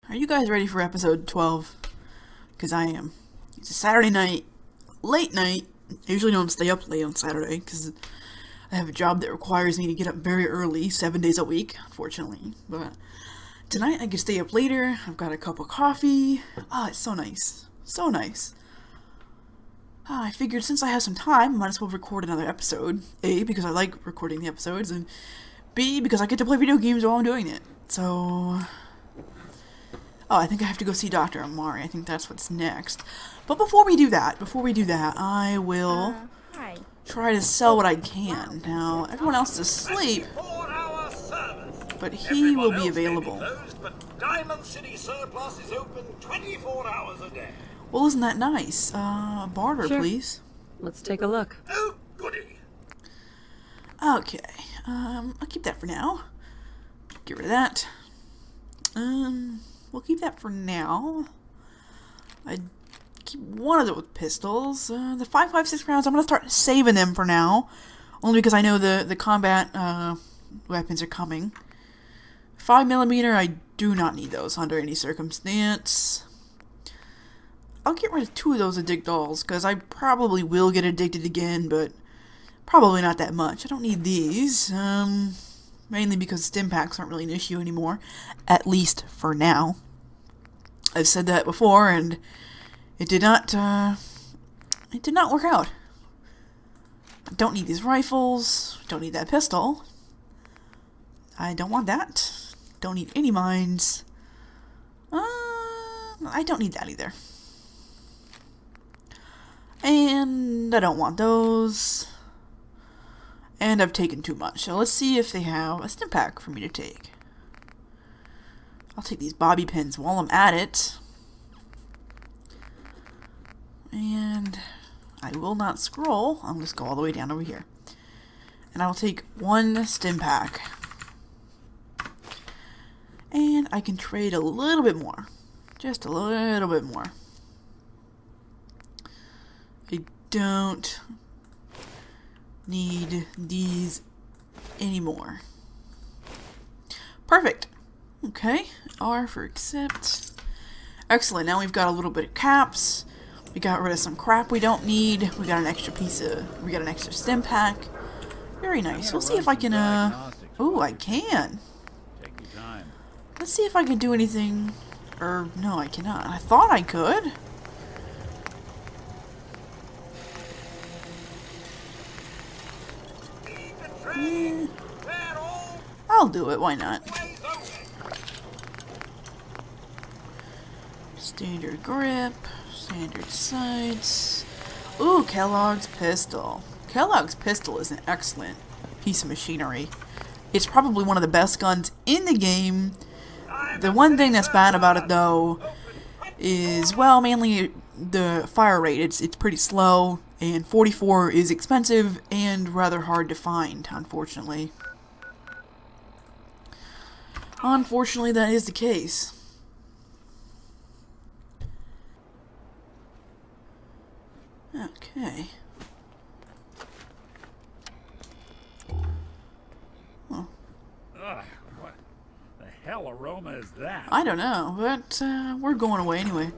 Are you guys ready for episode 12? Because I am. It's a Saturday night, late night. I usually don't stay up late on Saturday because I have a job that requires me to get up very early, 7 days a week, unfortunately. But tonight I can stay up later. I've got a cup of coffee. It's so nice. So nice. I figured since I have some time, I might as well record another episode. A, because I like recording the episodes, and B, because I get to play video games while I'm doing it. So... I think I have to go see Dr. Amari. I think that's what's next. But before we do that, I will try to sell what I can. Now, everyone else is asleep, but he will be available. Diamond City Surplus is open 24 hours a day. Well, isn't that nice? Barter, Sure. please. Let's take a look. Oh, goody. Okay, I'll keep that for now. Get rid of that. We'll keep that for now. I'd keep one of those pistols. The 5.56 rounds, I'm going to start saving them for now. Only because I know the combat weapons are coming. 5mm, I do not need those under any circumstance. I'll get rid of 2 of those addict dolls, because I probably will get addicted again, but probably not that much. I don't need these. Mainly because stim packs aren't really an issue anymore, at least for now. I've said that before, and it did not work out. I don't need these rifles. Don't need that pistol. I don't want that. Don't need any mines. I don't need that either. And I don't want those. And I've taken too much. So let's see if they have a stim pack for me to take. I'll take these bobby pins while I'm at it. And I will not scroll. I'll just go all the way down over here. And I'll take 1 stim pack. And I can trade a little bit more. Just a little bit more. I don't need these anymore. Perfect. Okay, R for accept. Excellent, now we've got a little bit of caps. We got rid of some crap we don't need. We got an extra stim pack. Very nice. We'll see if I can, oh, I can. Let's see if I can do anything. Or, no, I cannot. I thought I could. I'll do it, why not? Standard grip, standard sights. Ooh, Kellogg's pistol. Kellogg's pistol is an excellent piece of machinery. It's probably one of the best guns in the game. The one thing that's bad about it, though, is, well, mainly the fire rate. It's pretty slow, and 44 is expensive and rather hard to find, unfortunately. Unfortunately, that is the case. Okay. Well, What the hell aroma is that? I don't know, but we're going away anyway.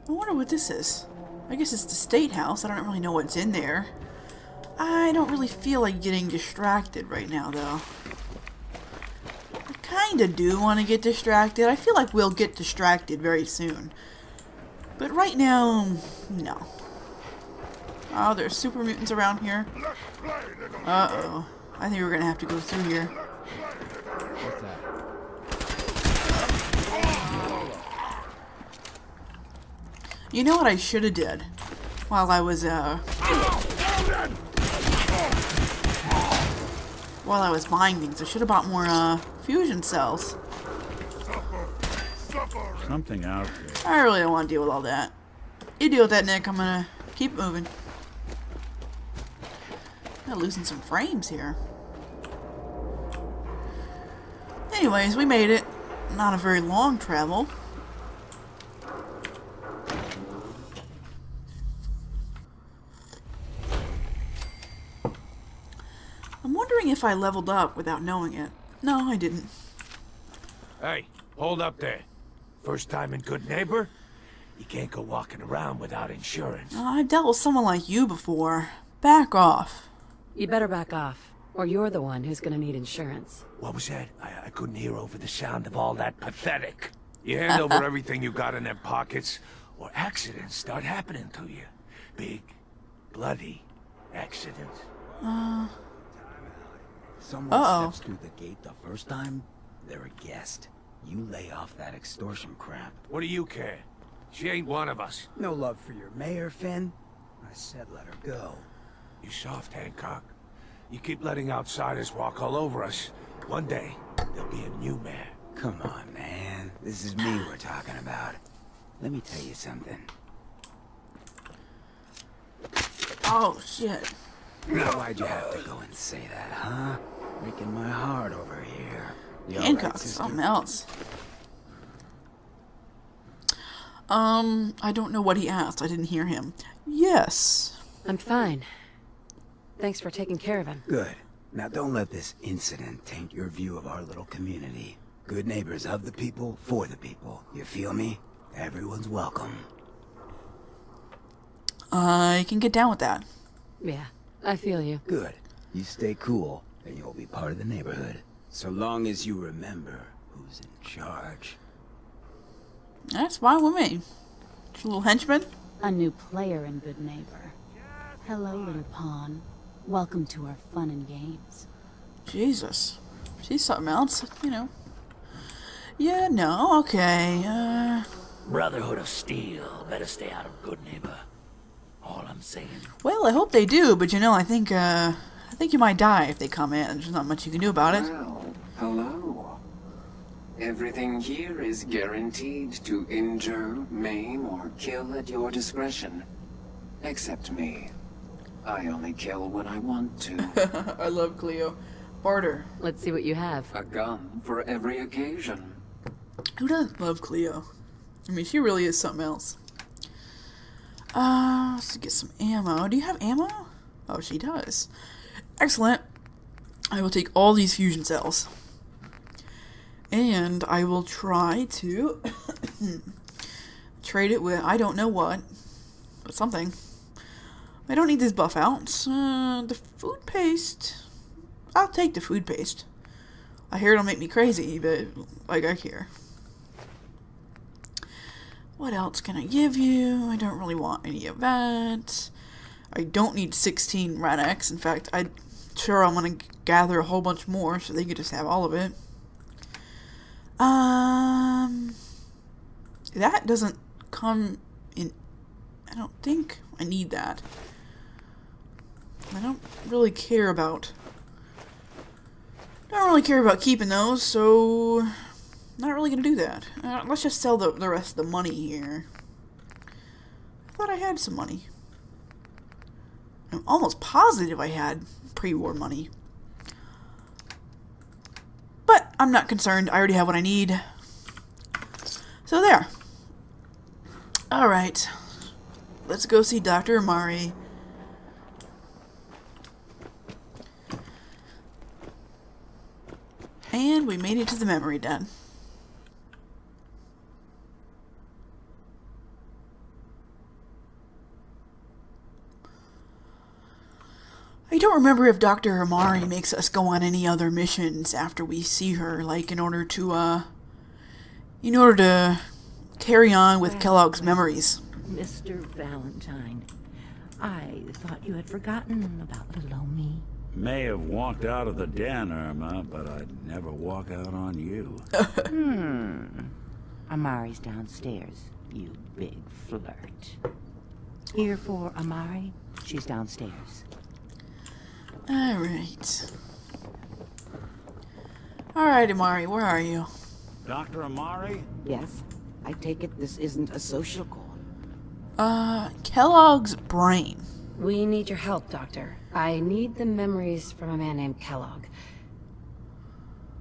I wonder what this is. I guess it's the State House. I don't really know what's in there. I don't really feel like getting distracted right now, though. I kinda do want to get distracted. I feel like we'll get distracted very soon. But right now, no. Oh, there's super mutants around here. Uh-oh. I think we're gonna have to go through here. What's that? You know what I should have did while I was buying things? I should have bought more fusion cells. Something out there. I really don't want to deal with all that. You deal with that, Nick. I'm gonna keep moving. I'm losing some frames here. Anyways, we made it. Not a very long travel. I'm wondering if I leveled up without knowing it. No, I didn't. Hey, hold up there. First time in Good Neighbor? You can't go walking around without insurance. I've dealt with someone like you before. Back off. You better back off, or you're the one who's gonna need insurance. What was that? I couldn't hear over the sound of all that pathetic. You hand over everything you got in them pockets, or accidents start happening to you. Big, bloody accidents. Someone Uh-oh. steps through the gate the first time, they're a guest. You lay off that extortion crap. What do you care? She ain't one of us. No love for your mayor, Finn? I said let her go. You soft, Hancock. You keep letting outsiders walk all over us. One day, there'll be a new mayor. Come on, man. This is me we're talking about. Let me tell you something. Oh, shit. Why'd you have to go and say that, huh? Breaking my heart over here. You all right, Hancock, sister? something else. I don't know what he asked. I didn't hear him. Yes. I'm fine. Thanks for taking care of him. Good. Now don't let this incident taint your view of our little community. Good neighbors of the people, for the people. You feel me? Everyone's welcome. I can get down with that. Yeah, I feel you. Good. You stay cool, and you'll be part of the neighborhood. So long as you remember who's in charge. That's fine with me. Just a little henchman. A new player in Good Neighbor. Hello, little pawn. Welcome to our fun and games. Jesus. She's something else, you know. Yeah, no, okay. Brotherhood of Steel. Better stay out of Good Neighbor. All I'm saying. Well, I hope they do, but you know, I think you might die if they come in. There's not much you can do about it. Well, hello. Everything here is guaranteed to injure, maim, or kill at your discretion. Except me. I only kill when I want to. I love Cleo. Barter. Let's see what you have. A gun for every occasion. Who doesn't love Cleo? I mean, she really is something else. Let's get some ammo. Do you have ammo? Oh, she does. Excellent. I will take all these fusion cells. And I will try to trade it with, I don't know what, but something. I don't need these buff outs. The food paste. I'll take the food paste. I hear it'll make me crazy, but like I care. What else can I give you? I don't really want any of that. I don't need 16 Rad-X. In fact, I'm going to gather a whole bunch more so they could just have all of it. That doesn't come in. I don't think I need that. I don't really care about keeping those, so not really gonna do that. Let's just sell the rest of the money here. I thought I had some money. I'm almost positive I had pre-war money. But I'm not concerned. I already have what I need. So there. Alright. Let's go see Dr. Amari. And we made it to the memory den. I don't remember if Dr. Amari makes us go on any other missions after we see her, like in order to carry on with Kellogg's memories. Mr. Valentine, I thought you had forgotten about little old me. May have walked out of the den, Irma, but I'd never walk out on you. Amari's downstairs, you big flirt. Here for Amari? She's downstairs. Alright. Alright, Amari, where are you? Dr. Amari? Yes? I take it this isn't a social call. Kellogg's brain. We need your help, Doctor. I need the memories from a man named Kellogg.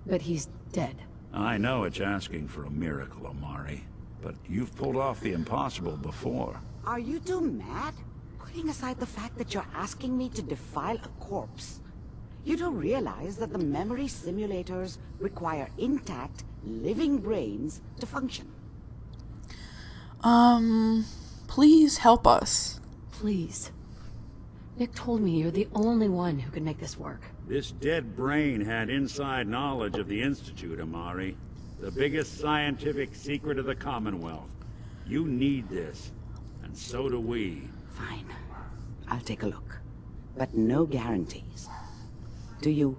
But he's dead. I know it's asking for a miracle, Amari, but you've pulled off the impossible before. Are you two mad? Putting aside the fact that you're asking me to defile a corpse, you do realize that the memory simulators require intact, living brains to function. Please help us. Please. Nick told me you're the only one who can make this work. This dead brain had inside knowledge of the Institute, Amari. The biggest scientific secret of the Commonwealth. You need this, and so do we. Fine. I'll take a look. But no guarantees. Do you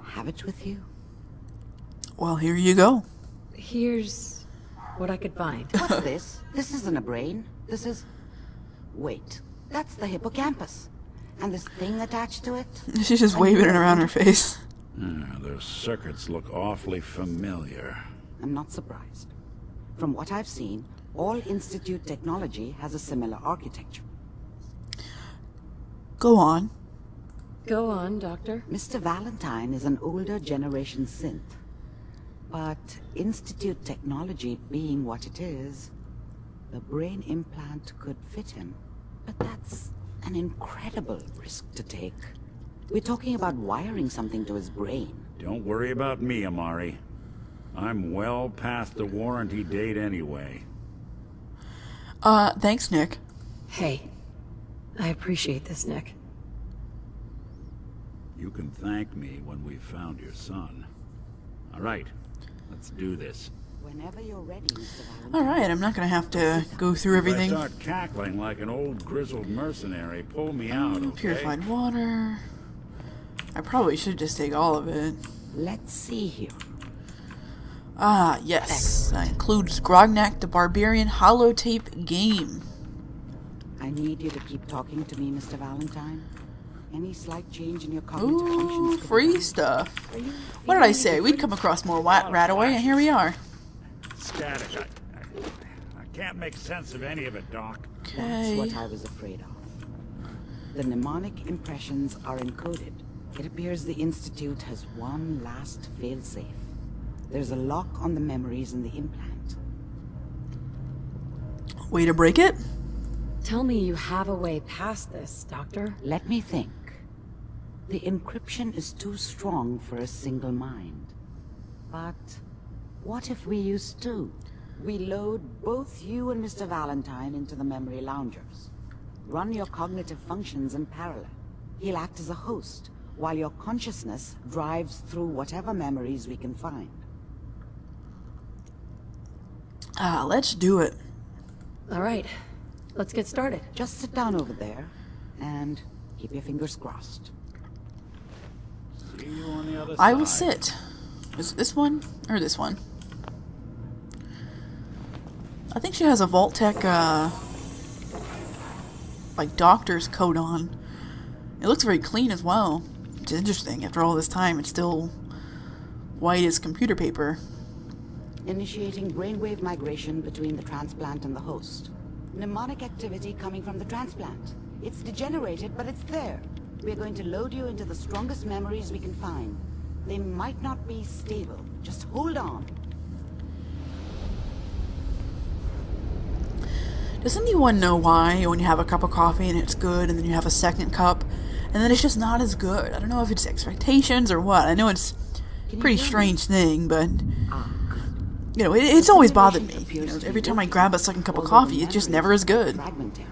have it with you? Well, here you go. Here's what I could find. What's this? This isn't a brain. This is... Wait. That's the hippocampus. And this thing attached to it? She's just waving it around her face. Those circuits look awfully familiar. I'm not surprised. From what I've seen, all Institute technology has a similar architecture. Go on. Go on, Doctor. Mr. Valentine is an older generation synth. But Institute technology being what it is, the brain implant could fit him. But that's an incredible risk to take. We're talking about wiring something to his brain. Don't worry about me, Amari. I'm well past the warranty date anyway. Thanks, Nick. Hey, I appreciate this, Nick. You can thank me when we've found your son. All right, let's do this. Whenever you're ready, Mr. Valentine. Alright, I'm not gonna have to go through everything. If I start cackling like an old grizzled mercenary, pull me out, okay? Purified water. I probably should just take all of it. Let's see here. Ah, yes. That includes Grognak the Barbarian holotape game. I need you to keep talking to me, Mr. Valentine. Any slight change in your cognitive functions Ooh, could be free done. stuff. Are you What did I feeling say? any We'd come across more Radaway, and here we are. Static. I can't make sense of any of it, Doc. That's Okay. what I was afraid of. The mnemonic impressions are encoded. It appears the Institute has one last failsafe. There's a lock on the memories in the implant. Way to break it? Tell me you have a way past this, Doctor. Let me think. The encryption is too strong for a single mind. But what if we use two? We load both you and Mr. Valentine into the memory loungers. Run your cognitive functions in parallel. He'll act as a host, while your consciousness drives through whatever memories we can find. Let's do it. All right, let's get started. Just sit down over there, and keep your fingers crossed. See you on the other side. I will sit. Is it this one or this one? I think she has a Vault-Tec, like doctor's coat on. It looks very clean as well. It's interesting. After all this time, it's still white as computer paper. Initiating brainwave migration between the transplant and the host. Mnemonic activity coming from the transplant. It's degenerated, but it's there. We're going to load you into the strongest memories we can find. They might not be stable. Just hold on. Does anyone know why when you have a cup of coffee and it's good, and then you have a second cup, and then it's just not as good? I don't know if it's expectations or what. I know it's a pretty strange thing, but you know, it's always bothered me. You know, every time I grab a second cup of coffee, it's just never as good. Fragmentary.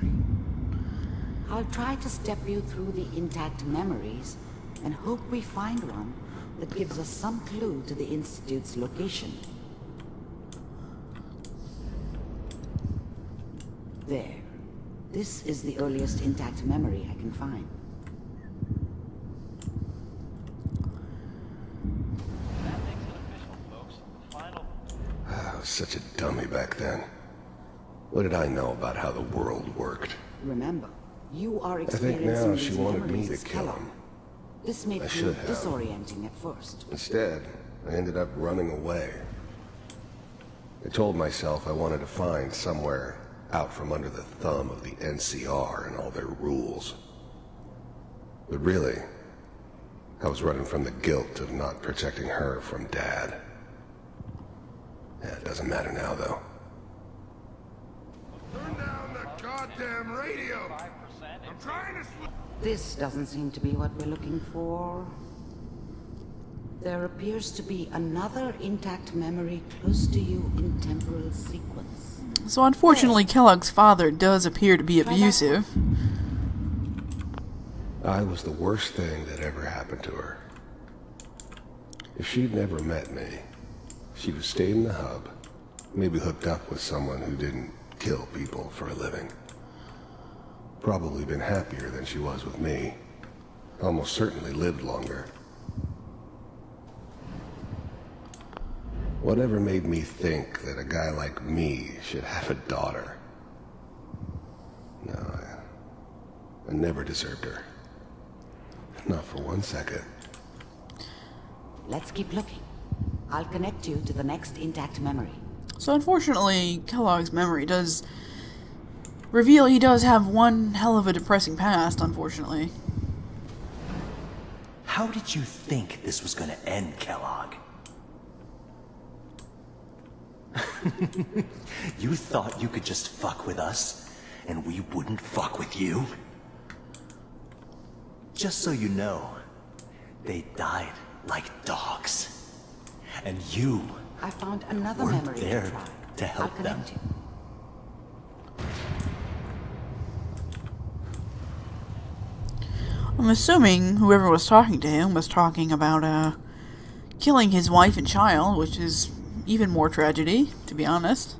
I'll try to step you through the intact memories and hope we find one that gives us some clue to the Institute's location. There. This is the earliest intact memory I can find. I was such a dummy back then. What did I know about how the world worked? Remember, you are I think experiencing now she these wanted me memories to as kill Kellogg. him. This may I prove should have. disorienting at first. Instead, I ended up running away. I told myself I wanted to find somewhere out from under the thumb of the NCR and all their rules. But really, I was running from the guilt of not protecting her from Dad. Yeah, it doesn't matter now, though. Turn down the goddamn radio! I'm trying to sleep. This doesn't seem to be what we're looking for. There appears to be another intact memory close to you in temporal sequence. So unfortunately, Kellogg's father does appear to be abusive. I was the worst thing that ever happened to her. If she'd never met me, she'd have stayed in the hub, maybe hooked up with someone who didn't kill people for a living. Probably been happier than she was with me. Almost certainly lived longer. Whatever made me think that a guy like me should have a daughter? No, I never deserved her. Not for 1 second. Let's keep looking. I'll connect you to the next intact memory. So unfortunately, Kellogg's memory does reveal he does have one hell of a depressing past, unfortunately. How did you think this was gonna end, Kellogg? You thought you could just fuck with us, and we wouldn't fuck with you? Just so you know, they died like dogs. And you I found another weren't memory there to try. to help I'll them. connect you. I'm assuming whoever was talking to him was talking about, killing his wife and child, which is even more tragedy, to be honest.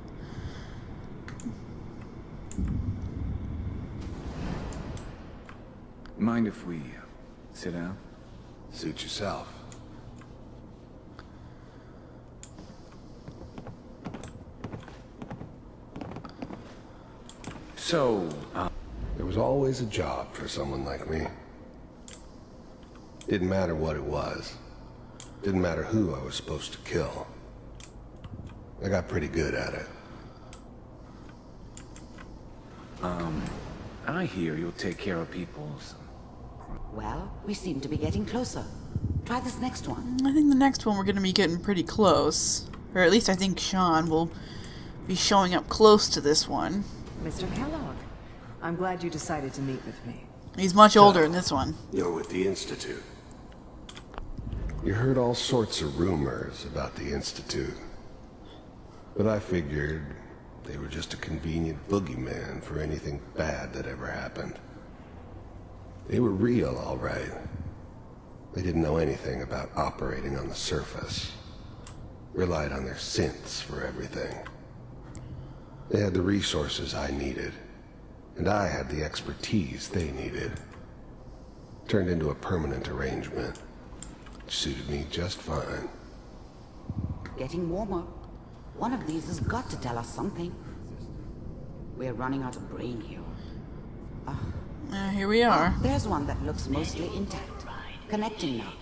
Mind if we sit down? Suit yourself. So, There was always a job for someone like me. Didn't matter what it was. Didn't matter who I was supposed to kill. I got pretty good at it. I hear you'll take care of people's... Well, we seem to be getting closer. Try this next one. I think the next one we're going to be getting pretty close. Or at least I think Sean will be showing up close to this one. Mr. Kellogg, I'm glad you decided to meet with me. He's much older in this one. You're with the Institute. You heard all sorts of rumors about the Institute. But I figured they were just a convenient boogeyman for anything bad that ever happened. They were real, all right. They didn't know anything about operating on the surface. Relied on their synths for everything. They had the resources I needed, and I had the expertise they needed. Turned into a permanent arrangement, which suited me just fine. Getting warmer. One of these has got to tell us something. We're running out of brain here. Here we are. There's one that looks mostly intact. Connecting now.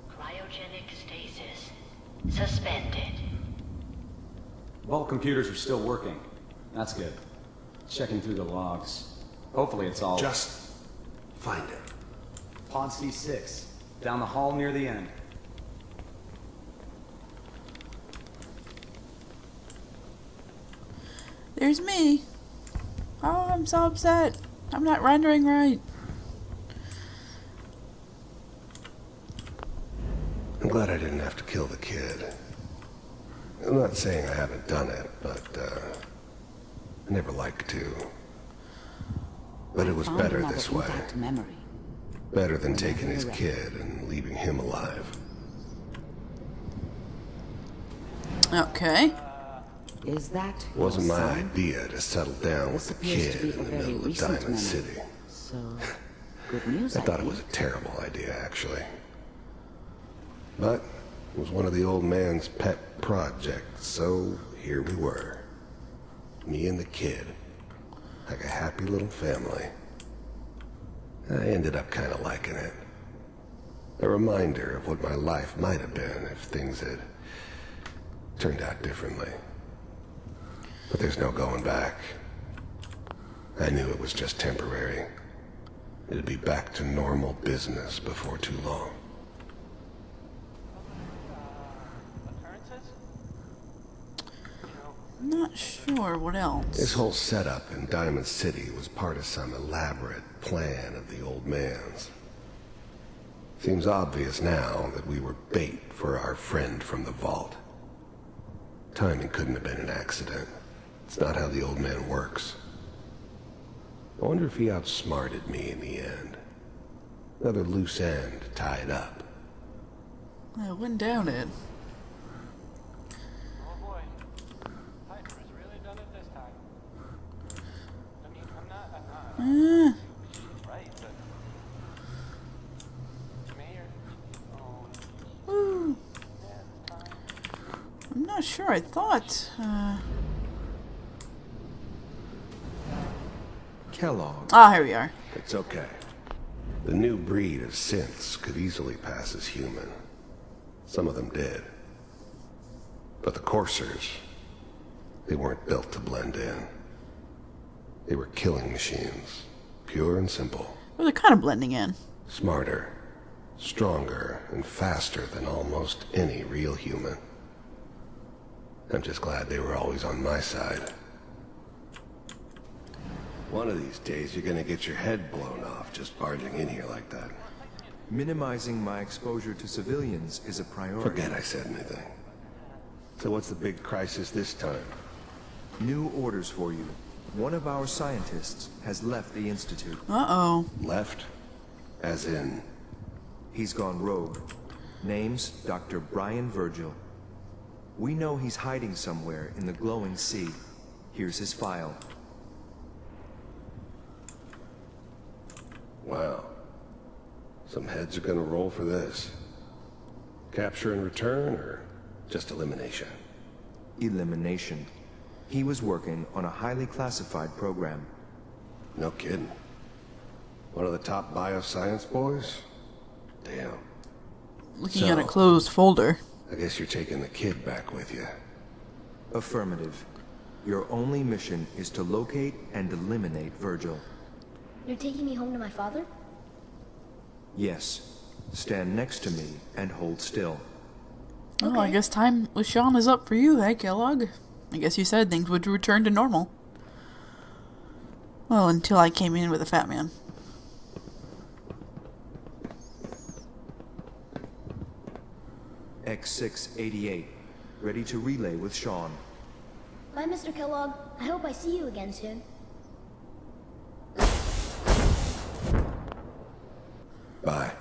Cryogenic stasis. Suspended. Vault computers are still working. That's good. Checking through the logs. Hopefully it's all... Just find it. Pod C6. Down the hall near the end. There's me. Oh, I'm so upset. I'm not rendering right. I'm glad I didn't have to kill the kid. I'm not saying I haven't done it, but, I never liked to. But it was Found better another this way. intact memory. Better than taking his kid and leaving him alive. Okay. Is that Wasn't your my son? idea to settle down This with a appears to kid be in a the very middle of recent Diamond memory. City. So, good news, I thought it think. was a terrible idea, actually. But it was one of the old man's pet projects, so here we were. Me and the kid. Like a happy little family. I ended up kind of liking it. A reminder of what my life might have been if things had turned out differently. But there's no going back. I knew it was just temporary. It'd be back to normal business before too long. I'm not sure what else. This whole setup in Diamond City was part of some elaborate plan of the old man's. Seems obvious now that we were bait for our friend from the vault. Timing couldn't have been an accident. It's not how the old man works. I wonder if he outsmarted me in the end. Another loose end tied up. I wouldn't doubt it. Woo. I'm not sure. I thought. Kellogg. Ah, here we are. It's okay. The new breed of synths could easily pass as human. Some of them did. But the coursers, they weren't built to blend in. They were killing machines, pure and simple. Well, they're kind of blending in. Smarter, stronger, and faster than almost any real human. I'm just glad they were always on my side. One of these days, you're gonna get your head blown off just barging in here like that. Minimizing my exposure to civilians is a priority. Forget I said anything. So what's the big crisis this time? New orders for you. One of our scientists has left the Institute. Uh-oh. Left? As in? He's gone rogue. Name's Dr. Brian Virgil. We know he's hiding somewhere in the glowing sea. Here's his file. Wow. Some heads are gonna roll for this. Capture and return, or just elimination? Elimination. He was working on a highly classified program. No kidding. One of the top bioscience boys? Damn. Looking at a closed folder. I guess you're taking the kid back with you. Affirmative. Your only mission is to locate and eliminate Virgil. You're taking me home to my father? Yes. Stand next to me and hold still. Oh, I guess time with Sean is up for you, eh, Kellogg? I guess you said things would return to normal. Well, until I came in with a fat man. X688. Ready to relay with Sean. Bye, Mr. Kellogg. I hope I see you again soon. Bye.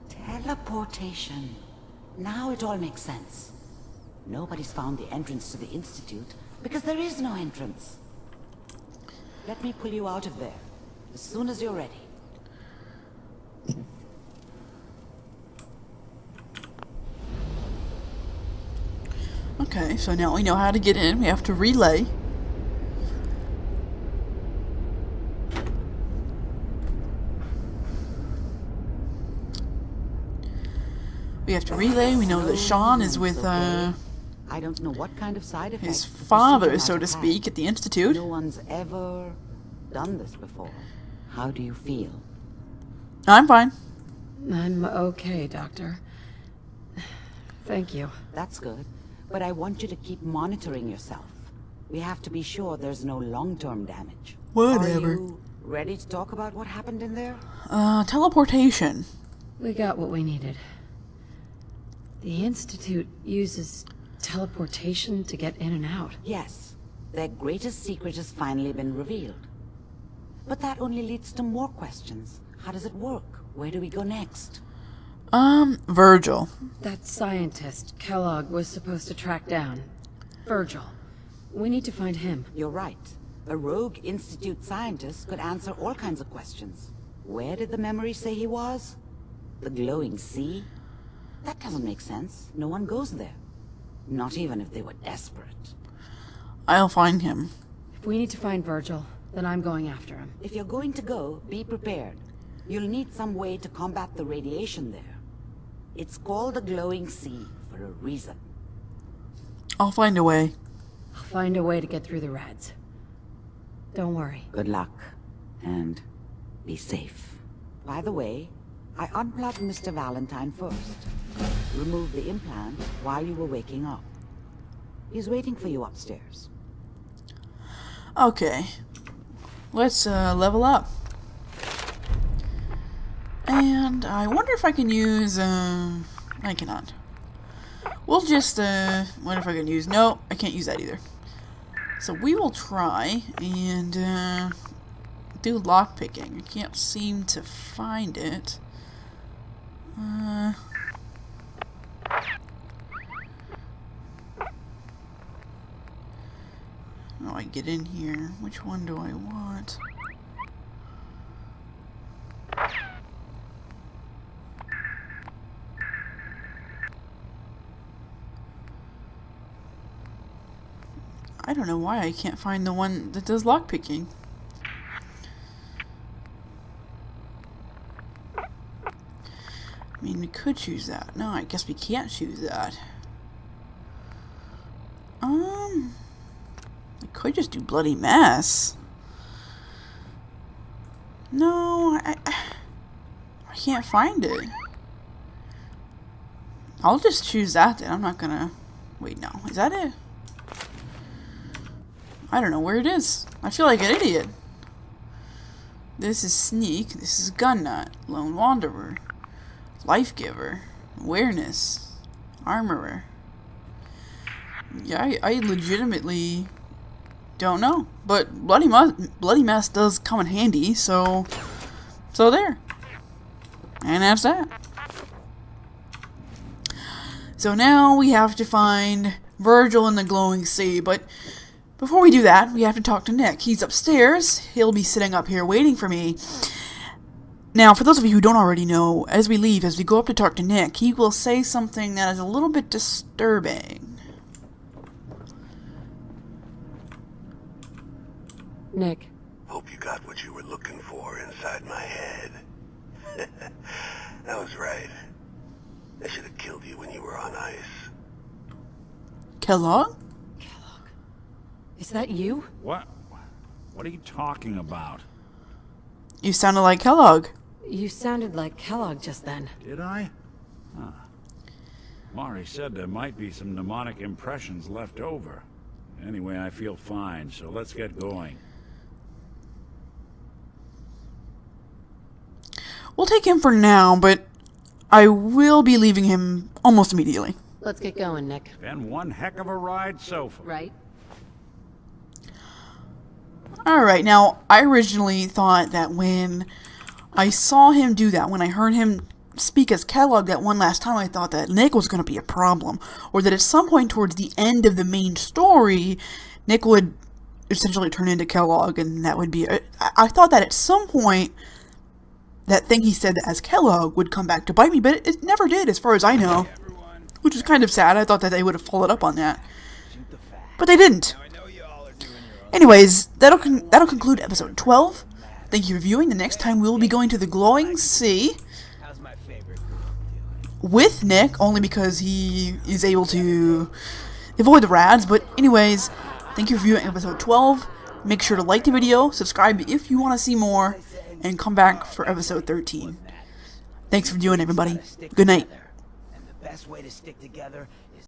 Teleportation. Now it all makes sense. Nobody's found the entrance to the Institute because there is no entrance. Let me pull you out of there as soon as you're ready. Okay, so now we know how to get in. We have to relay. We have to relay. We know that Sean is with I don't know what kind of side effects his father, so to speak, at the Institute. No one's ever done this before. How do you feel? I'm fine. I'm okay, Doctor. Thank you. That's good. But I want you to keep monitoring yourself. We have to be sure there's no long-term damage. Whatever. Are you ready to talk about what happened in there? Teleportation. We got what we needed. The Institute uses teleportation to get in and out. Yes. Their greatest secret has finally been revealed. But that only leads to more questions. How does it work? Where do we go next? Virgil. That scientist Kellogg was supposed to track down. Virgil. We need to find him. You're right. A rogue Institute scientist could answer all kinds of questions. Where did the memory say he was? The glowing sea? That doesn't make sense. No one goes there. Not even if they were desperate. I'll find him. If we need to find Virgil, then I'm going after him. If you're going to go, be prepared. You'll need some way to combat the radiation there. It's called the glowing sea for a reason. I'll find a way. I'll find a way to get through the rads. Don't worry. Good luck. And be safe. By the way, I unplugged Mr. Valentine first. Removed the implant while you were waking up. He's waiting for you upstairs. Okay. Let's level up. And I wonder if I can use I cannot. We'll just, wonder if I can use... No, I can't use that either. So we will try and, do lockpicking. I can't seem to find it. How do I get in here? Which one do I want? I don't know why I can't find the one that does lockpicking. I mean, we could choose that. No, I guess we can't choose that. We could just do bloody mess. No, I can't find it. I'll just choose that then. I'm not gonna... Wait, no. Is that it? I don't know where it is. I feel like an idiot. This is Sneak. This is Gun Nut. Lone Wanderer. Life Giver. Awareness. Armorer. Yeah, I legitimately don't know. But Bloody Mess does come in handy, so there. And that's that. So now we have to find Virgil in the glowing sea, but before we do that, we have to talk to Nick. He's upstairs. He'll be sitting up here waiting for me. Now, for those of you who don't already know, as we leave, as we go up to talk to Nick, he will say something that is a little bit disturbing. Nick. Hope you got what you were looking for inside my head. I was right. I should have killed you when you were on ice. Kellogg? Is that you? What? What are you talking about? You sounded like Kellogg. You sounded like Kellogg just then. Did I? Huh. Mari said there might be some mnemonic impressions left over. Anyway, I feel fine, so let's get going. We'll take him for now, but I will be leaving him almost immediately. Let's get going, Nick. Been one heck of a ride so far. Right? Alright, now, I originally thought that when I saw him do that, when I heard him speak as Kellogg that one last time, I thought that Nick was going to be a problem. Or that at some point towards the end of the main story, Nick would essentially turn into Kellogg, and that would be... I thought that at some point, that thing he said as Kellogg would come back to bite me, but it never did, as far as I know. Which is kind of sad. I thought that they would have followed up on that. But they didn't. Anyways, that'll conclude episode 12. Thank you for viewing. The next time we will be going to the glowing sea with Nick, only because he is able to avoid the rads. But anyways, thank you for viewing episode 12. Make sure to like the video, subscribe if you want to see more, and come back for episode 13. Thanks for viewing, everybody. Good night. And the best way to stick together